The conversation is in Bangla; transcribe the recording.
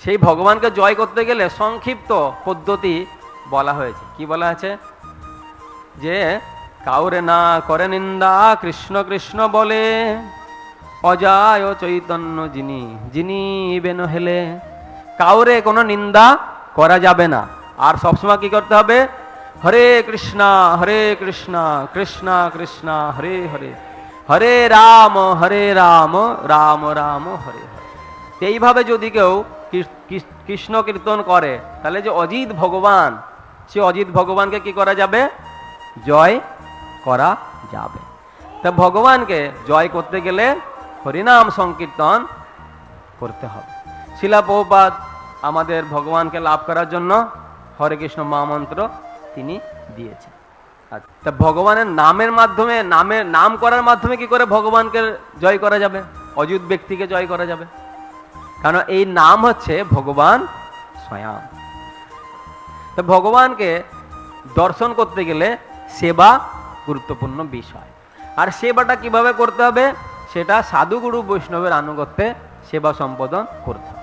সেই ভগবানকে জয় করতে গেলে সংক্ষিপ্ত পদ্ধতি বলা হয়েছে। কি বলা আছে? যে কাউরে না করে নিন্দা, কৃষ্ণ কৃষ্ণ বলে, অজায় চৈতন্য যিনি, যিনি বেন হেলে। কাউরে কোনো নিন্দা করা যাবে না, আর সবসময় কি করতে হবে? হরে কৃষ্ণ কৃষ্ণ কৃষ্ণ হরে হরে, হরে রাম রাম রাম হরে হরে। এইভাবে যদি কেউ কৃষ্ণ কীর্তন করে, তাহলে যে অজিত ভগবান, সে অজিত ভগবানকে কি করা যাবে? জয় করা যাবে। তা ভগবানকে জয় করতে গেলে হরিনাম সংকীর্তন করতে হবে। শিলা প্রভুপাদ আমাদের ভগবানকে লাভ করার জন্য হরে কৃষ্ণ মহামন্ত্র তিনি দিয়েছেন। তা ভগবানের নামের মাধ্যমে, নাম করার মাধ্যমে কি করে ভগবানকে জয় করা যাবে, অযুত ব্যক্তিকে জয় করা যাবে? কারণ এই নাম হচ্ছে ভগবান স্বয়ং। তো ভগবানকে দর্শন করতে গেলে সেবা গুরুত্বপূর্ণ বিষয়। আর সেবাটা কিভাবে করতে হবে? সেটা সাধুগুরু বৈষ্ণবের আনুগত্যে সেবা সম্পাদন করতে হবে।